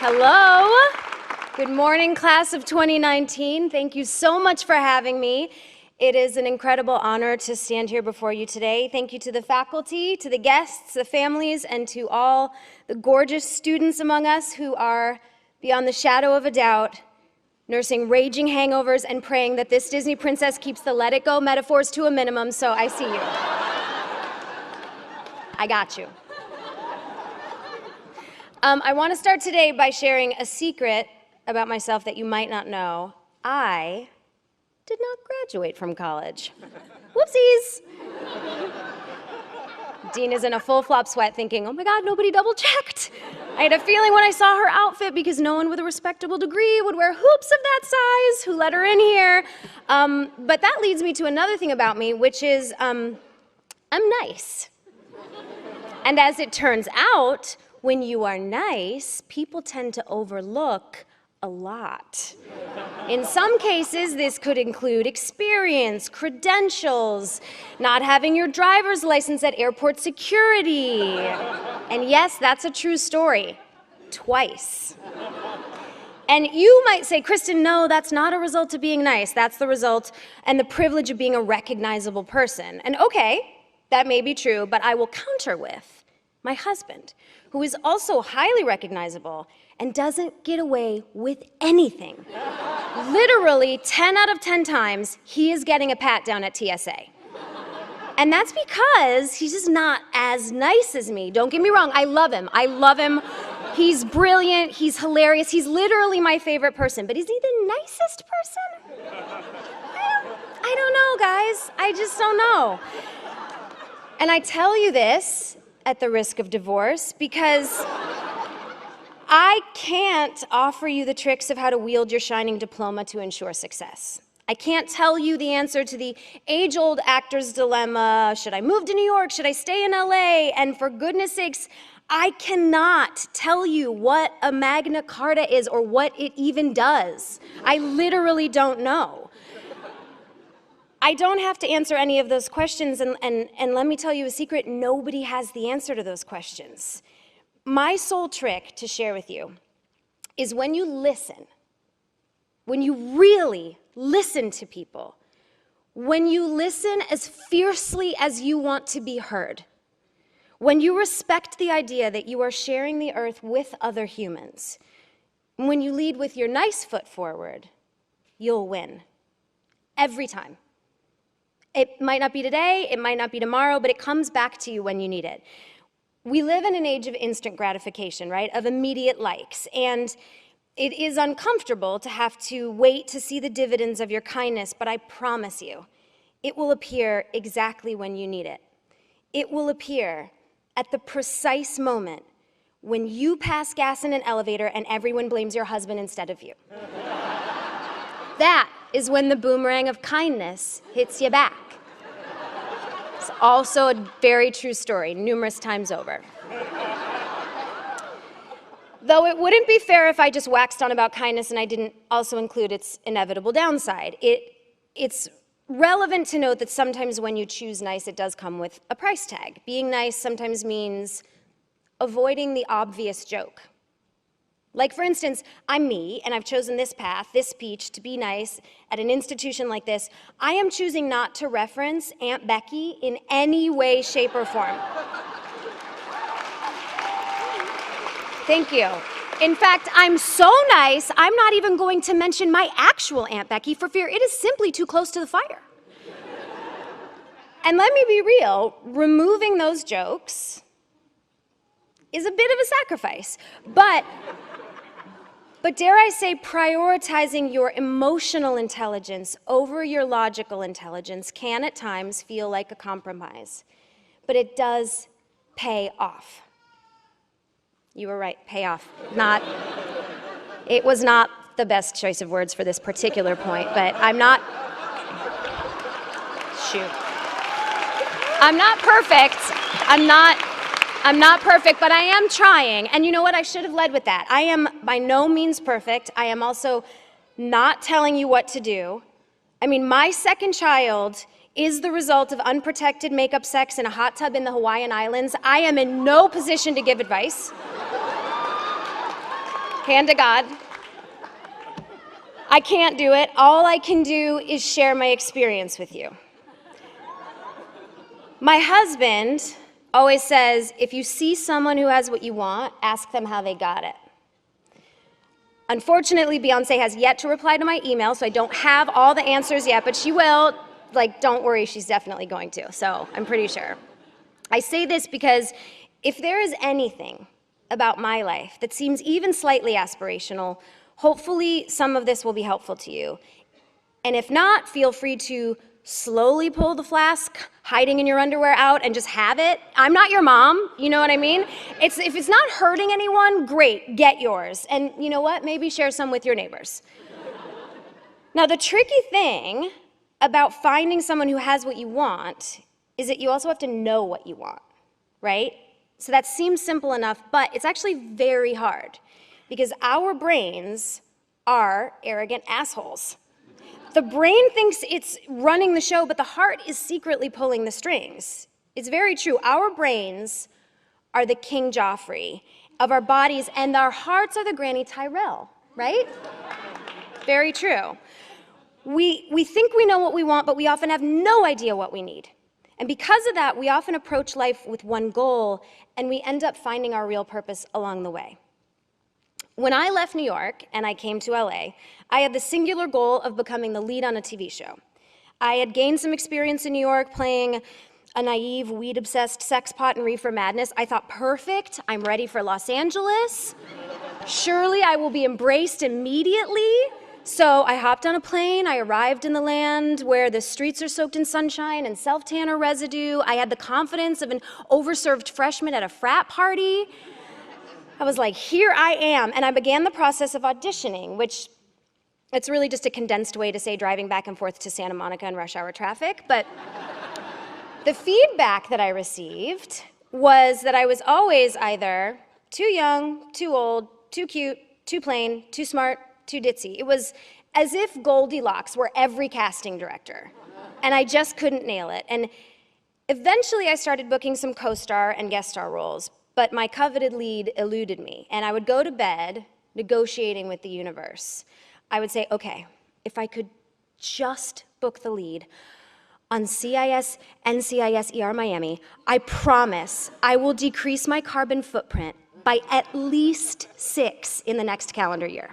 Hello. Good morning, class of 2019. Thank you so much for having me. It is an incredible honor to stand here before you today. Thank you to the faculty, to the guests, the families, and to all the gorgeous students among us who are, beyond the shadow of a doubt, nursing raging hangovers and praying that this Disney princess keeps the let it go metaphors to a minimum, so I see you. I got you. I want to start today by sharing a secret about myself that you might not know. I did not graduate from college. Whoopsies. Dean is in a full flop sweat thinking, oh my God, nobody double checked. I had a feeling when I saw her outfit, because no one with a respectable degree would wear hoops of that size, who let her in here. But that leads me to another thing about me, which is I'm nice. And as it turns out, when you are nice, people tend to overlook a lot. In some cases, this could include experience, credentials, not having your driver's license at airport security. And yes, that's a true story. Twice. And you might say, Kristen, no, that's not a result of being nice. That's the result and the privilege of being a recognizable person. And okay, that may be true, but I will counter with my husband, who is also highly recognizable and doesn't get away with anything. Literally 10 out of 10 times, he is getting a pat down at TSA. And that's because he's just not as nice as me. Don't get me wrong, I love him. I love him. He's brilliant, he's hilarious, he's literally my favorite person. But is he the nicest person? I don't know, guys. I just don't know. And I tell you this at the risk of divorce, because I can't offer you the tricks of how to wield your shining diploma to ensure success. I can't tell you the answer to the age-old actor's dilemma, should I move to New York, should I stay in LA? And for goodness sakes, I cannot tell you what a Magna Carta is or what it even does. I literally don't know. I don't have to answer any of those questions, and let me tell you a secret, nobody has the answer to those questions. My sole trick to share with you is when you listen, when you really listen to people, when you listen as fiercely as you want to be heard, when you respect the idea that you are sharing the earth with other humans, when you lead with your nice foot forward, you'll win. Every time. It might not be today, it might not be tomorrow, but it comes back to you when you need it. We live in an age of instant gratification, right? Of immediate likes. And it is uncomfortable to have to wait to see the dividends of your kindness, but I promise you, it will appear exactly when you need it. It will appear at the precise moment when you pass gas in an elevator and everyone blames your husband instead of you. That is when the boomerang of kindness hits you back. It's also a very true story, numerous times over. Though it wouldn't be fair if I just waxed on about kindness and I didn't also include its inevitable downside. It's relevant to note that sometimes when you choose nice, it does come with a price tag. Being nice sometimes means avoiding the obvious joke. Like, for instance, I'm me, and I've chosen this path, this speech, to be nice at an institution like this. I am choosing not to reference Aunt Becky in any way, shape, or form. Thank you. In fact, I'm so nice, I'm not even going to mention my actual Aunt Becky for fear it is simply too close to the fire. And let me be real, removing those jokes is a bit of a sacrifice. But dare I say, prioritizing your emotional intelligence over your logical intelligence can at times feel like a compromise, but it does pay off. You were right, pay off. It was not the best choice of words for this particular point, but I'm not perfect. I'm not perfect, but I am trying. And you know what? I should have led with that. I am by no means perfect. I am also not telling you what to do. I mean, my second child is the result of unprotected makeup sex in a hot tub in the Hawaiian Islands. I am in no position to give advice. Hand to God. I can't do it. All I can do is share my experience with you. My husband always says, if you see someone who has what you want, ask them how they got it. Unfortunately, Beyonce has yet to reply to my email, so I don't have all the answers yet, but she will. Like, don't worry, she's definitely going to, so I'm pretty sure. I say this because if there is anything about my life that seems even slightly aspirational, hopefully some of this will be helpful to you. And if not, feel free to slowly pull the flask hiding in your underwear out and just have it. I'm not your mom, you know what I mean? If it's not hurting anyone, great, get yours. And you know what? Maybe share some with your neighbors. Now, the tricky thing about finding someone who has what you want is that you also have to know what you want, right? So that seems simple enough, but it's actually very hard because our brains are arrogant assholes. The brain thinks it's running the show, but the heart is secretly pulling the strings. It's very true. Our brains are the King Joffrey of our bodies, and our hearts are the Granny Tyrell, right? Very true. We think we know what we want, but we often have no idea what we need. And because of that, we often approach life with one goal, and we end up finding our real purpose along the way. When I left New York and I came to LA, I had the singular goal of becoming the lead on a TV show. I had gained some experience in New York playing a naive, weed-obsessed sexpot in Reefer Madness. I thought, perfect, I'm ready for Los Angeles. Surely I will be embraced immediately. So I hopped on a plane, I arrived in the land where the streets are soaked in sunshine and self-tanner residue. I had the confidence of an overserved freshman at a frat party. I was like, here I am, and I began the process of auditioning, which it's really just a condensed way to say driving back and forth to Santa Monica in rush hour traffic, but the feedback that I received was that I was always either too young, too old, too cute, too plain, too smart, too ditzy. It was as if Goldilocks were every casting director, and I just couldn't nail it. And eventually I started booking some co-star and guest star roles, but my coveted lead eluded me, and I would go to bed negotiating with the universe. I would say, okay, if I could just book the lead on CIS NCIS ER Miami, I promise I will decrease my carbon footprint by at least 6 in the next calendar year.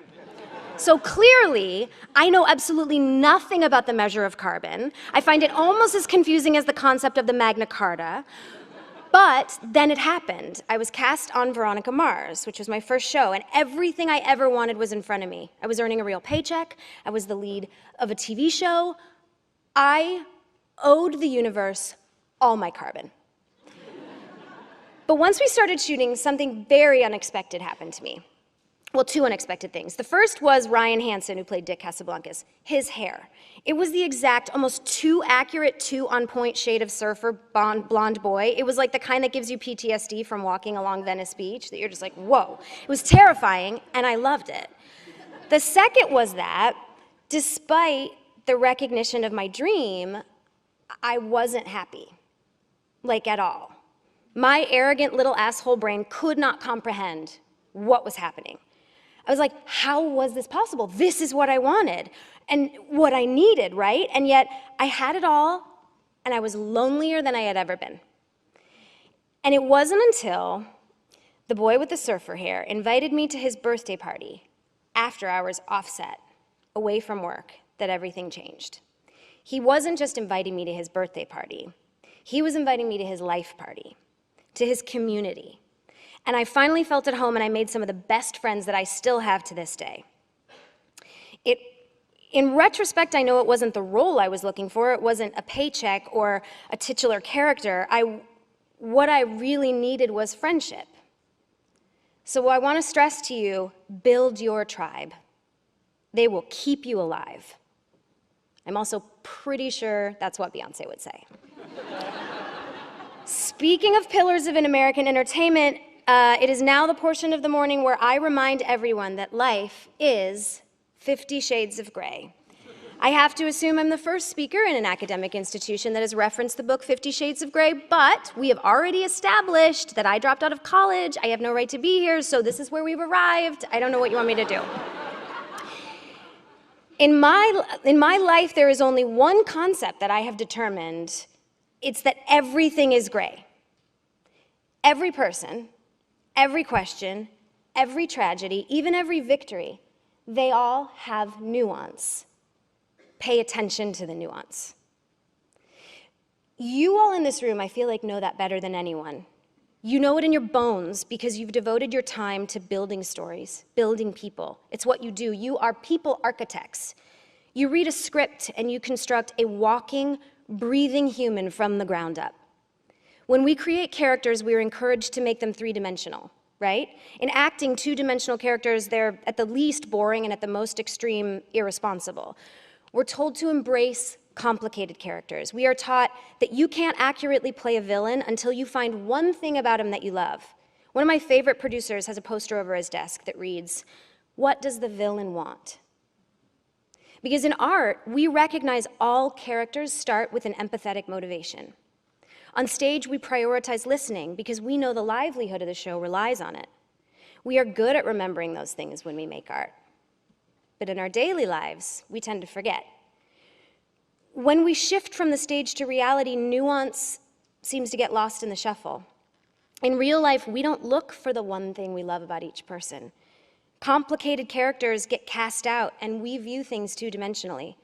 So clearly, I know absolutely nothing about the measure of carbon. I find it almost as confusing as the concept of the Magna Carta. But then it happened. I was cast on Veronica Mars, which was my first show, and everything I ever wanted was in front of me. I was earning a real paycheck. I was the lead of a TV show. I owed the universe all my carbon. But once we started shooting, something very unexpected happened to me. Well, 2 unexpected things. The first was Ryan Hansen, who played Dick Casablancas. His hair. It was the exact, almost too accurate, too on-point shade of surfer blonde boy. It was like the kind that gives you PTSD from walking along Venice Beach, that you're just like, whoa. It was terrifying, and I loved it. The second was that, despite the recognition of my dream, I wasn't happy, like at all. My arrogant little asshole brain could not comprehend what was happening. I was like, how was this possible? This is what I wanted and what I needed, right? And yet I had it all, and I was lonelier than I had ever been. And it wasn't until the boy with the surfer hair invited me to his birthday party, after hours offset, away from work, that everything changed. He wasn't just inviting me to his birthday party. He was inviting me to his life party, to his community. And I finally felt at home, and I made some of the best friends that I still have to this day. In retrospect, I know it wasn't the role I was looking for. It wasn't a paycheck or a titular character. What I really needed was friendship. So I want to stress to you, build your tribe. They will keep you alive. I'm also pretty sure that's what Beyonce would say. Speaking of pillars of an American entertainment, it is now the portion of the morning where I remind everyone that life is 50 Shades of Grey. I have to assume I'm the first speaker in an academic institution that has referenced the book 50 Shades of Grey, but we have already established that I dropped out of college. I have no right to be here, so this is where we've arrived. I don't know what you want me to do. In my life, there is only one concept that I have determined. It's that everything is gray. Every person, every question, every tragedy, even every victory, they all have nuance. Pay attention to the nuance. You all in this room, I feel like, know that better than anyone. You know it in your bones because you've devoted your time to building stories, building people. It's what you do. You are people architects. You read a script and you construct a walking, breathing human from the ground up. When we create characters, we are encouraged to make them three-dimensional, right? In acting, two-dimensional characters, they're at the least boring and at the most extreme irresponsible. We're told to embrace complicated characters. We are taught that you can't accurately play a villain until you find one thing about him that you love. One of my favorite producers has a poster over his desk that reads, "What does the villain want?" Because in art, we recognize all characters start with an empathetic motivation. On stage, we prioritize listening because we know the livelihood of the show relies on it. We are good at remembering those things when we make art. But in our daily lives, we tend to forget. When we shift from the stage to reality, nuance seems to get lost in the shuffle. In real life, we don't look for the one thing we love about each person. Complicated characters get cast out, and we view things two-dimensionally.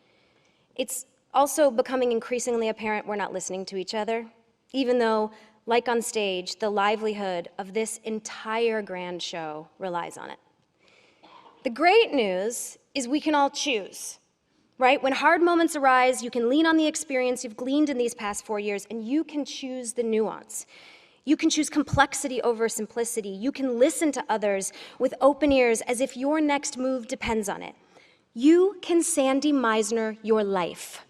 It's also becoming increasingly apparent we're not listening to each other, even though, like on stage, the livelihood of this entire grand show relies on it. The great news is we can all choose, right? When hard moments arise, you can lean on the experience you've gleaned in these past 4 years, and you can choose the nuance. You can choose complexity over simplicity. You can listen to others with open ears as if your next move depends on it. You can Sandy Meisner your life.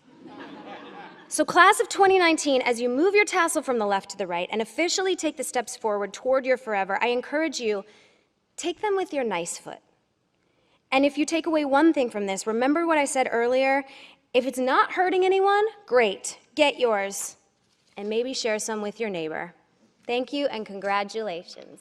So class of 2019, as you move your tassel from the left to the right and officially take the steps forward toward your forever, I encourage you, take them with your nice foot. And if you take away one thing from this, remember what I said earlier. If it's not hurting anyone, great, get yours. And maybe share some with your neighbor. Thank you and congratulations.